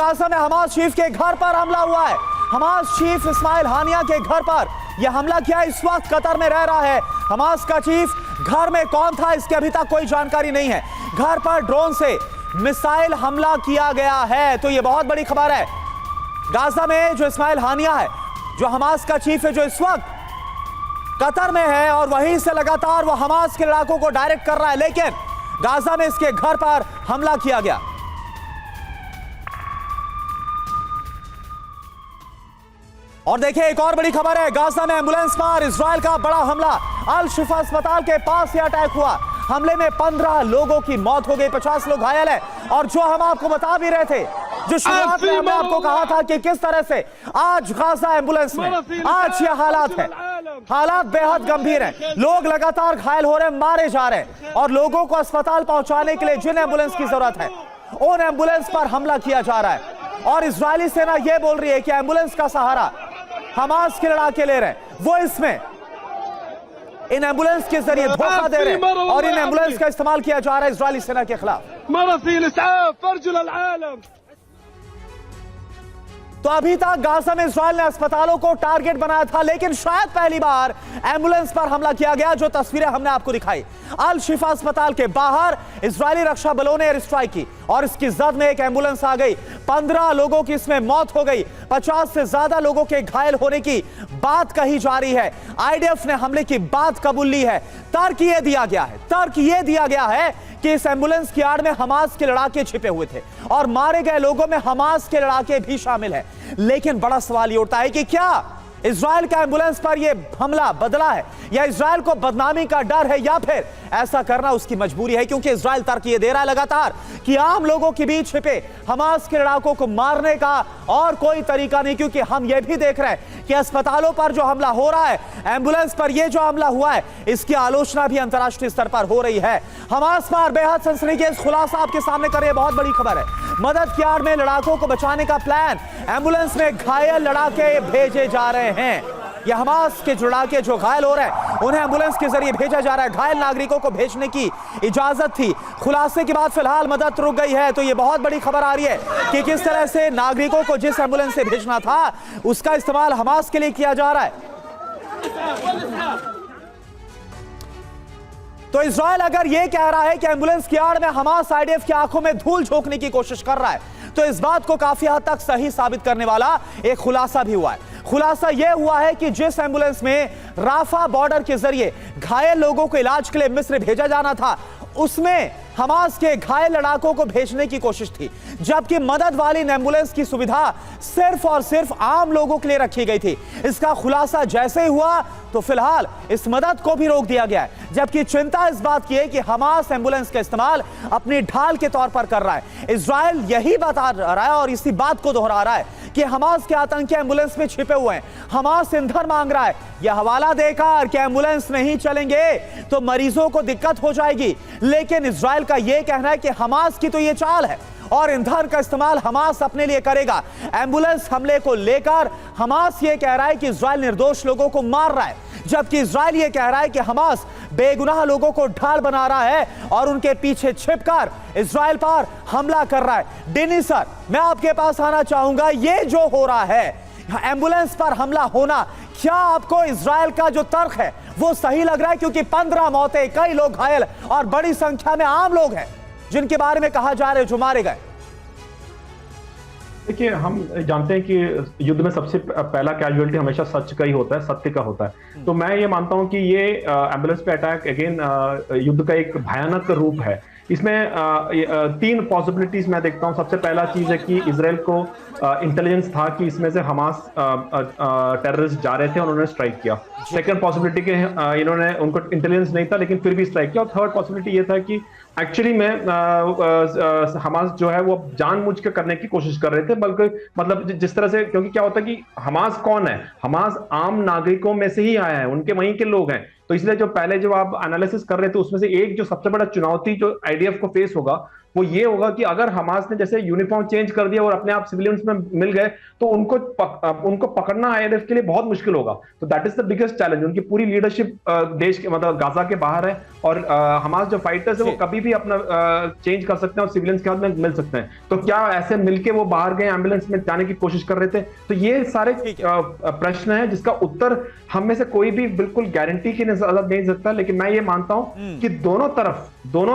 Gaza में Hamas chief के घर पर हमला हुआ है। हमास चीफ इस्माइल हानिया के घर पर यह हमला किया। इस वक्त कतर में रह रहा है हमास का चीफ। घर में कौन था इसकी अभी तक कोई जानकारी नहीं है। घर पर ड्रोन से मिसाइल हमला किया गया है, तो यह बहुत बड़ी खबर है। गाजा में जो इस्माइल हानिया है, जो हमास का चीफ है, जो इस वक्त कतर में है और वहीं से लगातार वो हमास के लड़ाकों को डायरेक्ट कर रहा है, लेकिन गाजा में इसके घर पर हमला किया गया। और देखिए एक और बड़ी खबर है, गाजा में एम्बुलेंस पर इजराइल का बड़ा हमला। अल शिफा अस्पताल के पास यह अटैक हुआ। हमले में 15 लोगों की मौत हो गई, 50 लोग घायल हैं। और जो हम आपको बता भी रहे थे, जो शुरुआत में हमने आपको कहा था कि किस तरह से आज गाजा एम्बुलेंस में आज ये हालात है, हालात बेहद गंभीर हैं। लोग लगातार घायल हो रहे हैं, मारे जा रहे हैं, और लोगों को अस्पताल पहुंचाने के लिए जिन एम्बुलेंस की जरूरत है उन एम्बुलेंस पर हमला किया जा रहा है। और इजरायली सेना यह बोल रही है कि एम्बुलेंस का सहारा हमास के लड़ाके ले रहे हैं, वो इसमें इन एम्बुलेंस के जरिए धोखा दे रहे हैं और इन एम्बुलेंस का इस्तेमाल किया जा रहा है इजरायली सेना के खिलाफ। तो अभी तक गाजा में इजराइल ने अस्पतालों को टारगेट बनाया था, लेकिन शायद पहली बार एम्बुलेंस पर हमला किया गया। जो तस्वीरें हमने आपको दिखाई, अल शिफा अस्पताल के बाहर इजरायली रक्षा बलों ने एयर स्ट्राइक की और इसकी जद में एक एम्बुलेंस आ गई। 15 लोगों की इसमें मौत हो गई, 50 से ज्यादा लोगों के घायल होने की बात कही जा रही है। आईडीएफ ने हमले की बात कबूल ली है। तर्क यह दिया गया है कि इस एम्बुलेंस की आड़ में हमास के लड़ाके छिपे हुए थे और मारे गए लोगों में हमास के लड़ाके भी शामिल हैं। लेकिन बड़ा सवाल ये उठता है कि क्या इजराइल का एम्बुलेंस पर यह हमला बदला है, या इजराइल को बदनामी का डर है, या फिर ऐसा करना उसकी मजबूरी है, क्योंकि इजराइल तर्क ये दे रहा है लगातार कि आम लोगों के बीच छिपे हमास के लड़ाकों को मारने का और कोई तरीका नहीं। क्योंकि हम ये भी देख रहे हैं कि अस्पतालों पर जो हमला हो रहा है, एम्बुलेंस पर यह जो हमला हुआ है, इसकी आलोचना भी अंतर्राष्ट्रीय स्तर पर हो रही है। हमास पर बेहद सनसनीखेज खुलासा आपके सामने कर रही है, बहुत बड़ी खबर है। मदद की आड़ में लड़ाकों को बचाने का प्लान, एम्बुलेंस में घायल लड़ाके भेजे जा रहे हैं। यह हमास के लड़ाके जो घायल हो रहे हैं उन्हें एम्बुलेंस के जरिए भेजा जा रहा है। घायल नागरिकों को भेजने की इजाजत थी, खुलासे के बाद फिलहाल मदद रुक गई है। तो यह बहुत बड़ी खबर आ रही है कि किस तरह से नागरिकों को जिस एम्बुलेंस से भेजना था उसका इस्तेमाल हमास के लिए किया जा रहा है। तो इजराइल अगर यह कह रहा है कि एम्बुलेंस की आड़ में हमास आईडीएफ की आंखों में धूल झोंकने की कोशिश कर रहा है, तो इस बात को काफी हद तक सही साबित करने वाला एक खुलासा भी हुआ है। खुलासा यह हुआ है कि जिस एम्बुलेंस में राफा बॉर्डर के जरिए घायल लोगों को इलाज के लिए मिस्र भेजा जाना था, उसमें हमास के घायल लड़ाकों को भेजने की कोशिश थी, जबकि मदद वाली एम्बुलेंस की सुविधा सिर्फ और सिर्फ आम लोगों के लिए रखी गई थी। इसका खुलासा जैसे ही हुआ तो फिलहाल इस मदद को भी रोक दिया गया है, जबकि चिंता इस बात की है कि हमास एम्बुलेंस का इस्तेमाल अपनी ढाल के तौर पर कर रहा है। इजराइल यही बता रहा है और इसी बात को दोहरा रहा है कि हमास के आतंकी एम्बुलेंस में छिपे हुए हैं, हमास ईंधन मांग रहा है। यह हवाला देकर कि एम्बुलेंस नहीं चलेंगे तो मरीजों को दिक्कत हो जाएगी, लेकिन इजराइल का यह कहना है कि हमास की तो यह चाल है और ईंधन का इस्तेमाल हमास अपने लिए करेगा। एम्बुलेंस हमले को लेकर हमास यह कह रहा है कि इजराइल निर्दोष लोगों को मार रहा है, जबकि इजराइल यह कह रहा है कि हमास बेगुनाह लोगों को ढाल बना रहा है और उनके पीछे छिपकर इजराइल पर हमला कर रहा है। डेनी सर, मैं आपके पास आना चाहूंगा, यह जो हो रहा है एम्बुलेंस पर हमला होना, क्या आपको इजराइल का जो तर्क है वो सही लग रहा है? क्योंकि 15 मौतें, कई लोग घायल और बड़ी संख्या में आम लोग हैं जिनके बारे में कहा जा रहा है जो मारे गए। देखिए, हम जानते हैं कि युद्ध में सबसे पहला कैजुअलिटी हमेशा सच का ही होता है, सत्य का होता है। तो मैं ये मानता हूं कि ये एम्बुलेंस पे अटैक अगेन युद्ध का एक भयानक रूप है। इसमें 3 पॉसिबिलिटीज मैं देखता हूं। सबसे पहला चीज है कि इजराइल को इंटेलिजेंस था कि इसमें से हमास टेररिस्ट जा रहे थे और उन्होंने स्ट्राइक किया। सेकंड पॉसिबिलिटी के इन्होंने, उनको इंटेलिजेंस नहीं था लेकिन फिर भी स्ट्राइक किया। और थर्ड पॉसिबिलिटी ये था कि एक्चुअली में हमास जो है वो जानबूझ के करने की कोशिश कर रहे थे, बल्कि मतलब जिस तरह से, क्योंकि क्या होता है कि हमास कौन है, हमास आम नागरिकों में से ही आया है, उनके वहीं के लोग हैं। तो इसलिए जो पहले जब आप एनालिसिस कर रहे थे उसमें से एक जो सबसे बड़ा चुनौती जो आईडीएफ को फेस होगा वो ये होगा कि अगर हमास ने जैसे यूनिफॉर्म चेंज कर दिया और अपने आप सिविलियंस में मिल गए तो उनको पकड़ना आईएलएफ के लिए बहुत मुश्किल होगा। तो that is the biggest challenge. उनकी पूरी लीडरशिप देश के मतलब गाजा के बाहर है और हमास जो फाइटर्स है वो कभी भी अपना चेंज कर सकते हैं और सिविलियंस के हाथ में मिल सकते हैं। तो क्या ऐसे मिलके वो बाहर गए, एम्बुलेंस में जाने की कोशिश कर रहे थे? तो ये सारे प्रश्न है जिसका उत्तर हम में से कोई भी बिल्कुल गारंटी की नजर नहीं सकता, लेकिन मैं ये मानता हूं कि दोनों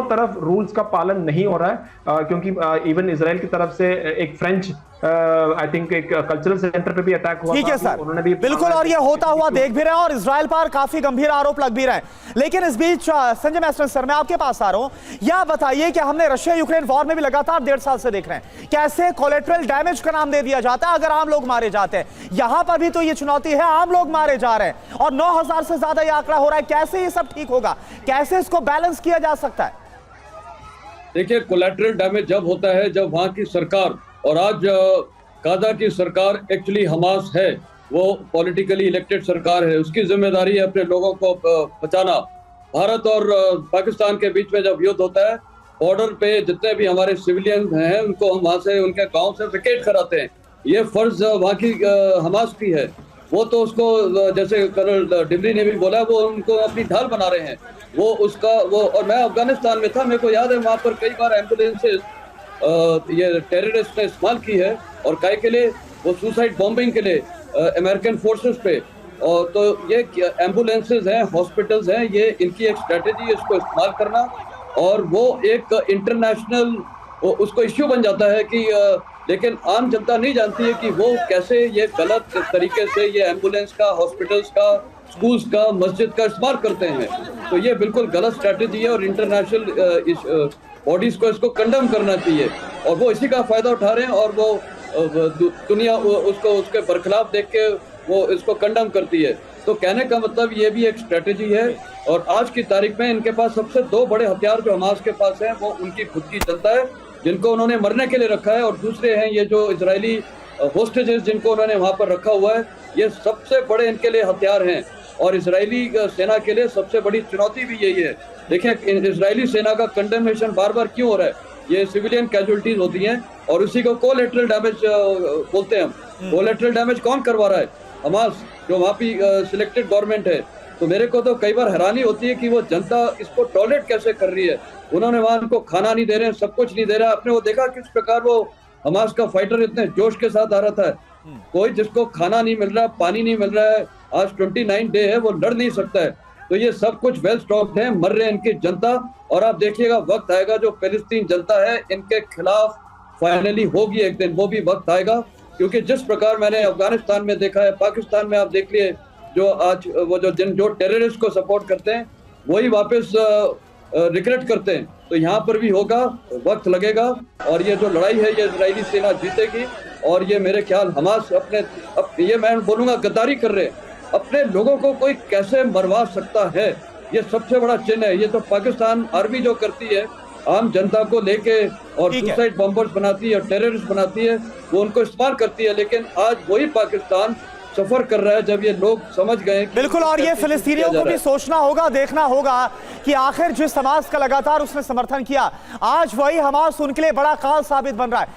तरफ रूल्स का पालन नहीं हो रहा है, क्योंकि इवन इजराइल की तरफ से एक फ्रेंच आई थिंक एक कल्चरल सेंटर पे भी अटैक हुआ। ठीक है सर, उन्होंने भी बिल्कुल, और ये होता हुआ देख भी रहे हैं और इजराइल पर काफी गंभीर आरोप लग भी रहे हैं। लेकिन इस बीच संजय मैसरन सर, मैं आपके पास आ रहा हूं। यह बताइए कि हमने रशिया यूक्रेन वॉर में भी लगातार 1.5 साल से देख रहे हैं कैसे कोलेटरल डैमेज का नाम दे दिया जाता है अगर आम लोग मारे जाते हैं। यहां पर भी तो ये चुनौती है, आम लोग मारे जा रहे हैं और 9,000 से ज्यादा ये आंकड़ा हो रहा है। कैसे ये सब ठीक होगा, कैसे इसको बैलेंस किया जा सकता है? देखिए, कोलैटरल डैमेज जब होता है जब वहां की सरकार, और आज गाजा की सरकार एक्चुअली हमास है, वो पॉलिटिकली इलेक्टेड सरकार है, उसकी जिम्मेदारी है अपने लोगों को बचाना। भारत और पाकिस्तान के बीच में जब युद्ध होता है, बॉर्डर पे जितने भी हमारे सिविलियन हैं उनको हम वहां से उनके गांव से विकेट कराते हैं। ये फर्ज वहां की हमास की है। वो तो उसको जैसे कर्नल डिमरी ने भी बोला, वो उनको अपनी ढाल बना रहे हैं। वो और मैं अफगानिस्तान में था, मेरे को याद है वहां पर कई बार एम्बुलेंसेज ये टेररिस्ट ने इस्तेमाल की है और काय के लिए, वो सुसाइड बॉम्बिंग के लिए अमेरिकन फोर्सेस पे। और तो ये एम्बुलेंसेज हैं, हॉस्पिटल्स हैं, ये इनकी एक स्ट्रेटेजी है इसको इस्तेमाल करना। और वो एक इंटरनेशनल उसको इश्यू बन जाता है कि लेकिन आम जनता नहीं जानती है कि वो कैसे ये गलत तरीके से ये एम्बुलेंस का, हॉस्पिटल्स का, स्कूल्स का, मस्जिद का इस्तेमाल करते हैं। तो ये बिल्कुल गलत स्ट्रेटेजी है और इंटरनेशनल बॉडीज को इसको कंडेम करना चाहिए। और वो इसी का फायदा उठा रहे हैं और वो दुनिया उसको उसके बरखिलाफ देख के वो इसको कंडेम करती है। तो कहने का मतलब ये भी एक स्ट्रेटेजी है। और आज की तारीख में इनके पास सबसे 2 बड़े हथियार जो हमास के पास हैं, वो उनकी खुद की जनता है जिनको उन्होंने मरने के लिए रखा है, और दूसरे हैं ये जो इजरायली होस्टेजेस जिनको उन्होंने वहां पर रखा हुआ है। ये सबसे बड़े इनके लिए हथियार हैं और इजरायली सेना के लिए सबसे बड़ी चुनौती भी यही है। देखिए, इजरायली सेना का कंडेमनेशन बार बार क्यों हो रहा है? ये सिविलियन कैजुअलिटीज होती हैं और उसी को कोलैटरल डैमेज बोलते हैं हम। कोलैटरल डैमेज कौन करवा रहा है? हमास, जो वहाँ की सिलेक्टेड गवर्नमेंट है। तो मेरे को तो कई बार हैरानी होती है कि वो जनता इसको टॉलरेट कैसे कर रही है। उन्होंने वहां उनको खाना नहीं दे रहे हैं, सब कुछ नहीं दे रहा। आपने वो देखा किस प्रकार वो हमास का फाइटर इतने जोश के साथ आ रहा था। कोई जिसको खाना नहीं मिल रहा, पानी नहीं मिल रहा है, आज 29 डे है, वो लड़ नहीं सकता है। तो ये सब कुछ वेल स्टॉक्ड है, मर रहे हैं इनकी जनता। और आप देखिएगा वक्त आएगा जो फिलिस्तीन जनता है इनके खिलाफ फाइनली होगी एक दिन, वो भी वक्त आएगा। क्योंकि जिस प्रकार मैंने अफगानिस्तान में देखा है, पाकिस्तान में आप देख लिए, जो आज वो जो टेररिस्ट को सपोर्ट करते हैं वही वापस रिक्रेट करते हैं। तो यहाँ पर भी होगा, वक्त लगेगा और ये जो लड़ाई है ये इजरायली सेना जीतेगी। और ये मेरे ख्याल हमास ये मैं बोलूंगा गद्दारी कर रहे हैं। अपने लोगों को कोई कैसे मरवा सकता है, ये सबसे बड़ा चिन्ह है। ये तो पाकिस्तान आर्मी जो करती है आम जनता को लेके और सुसाइड बॉम्बर्स बनाती है, टेररिस्ट बनाती है, वो उनको इस्तेमाल करती है। लेकिन आज वही पाकिस्तान सफर कर रहा है जब ये लोग समझ गए। बिल्कुल, और ये फिलिस्तीनियों को भी सोचना होगा, देखना होगा कि आखिर जिस हमास का लगातार उसने समर्थन किया, आज वही हमास उनके लिए बड़ा काल साबित बन रहा है।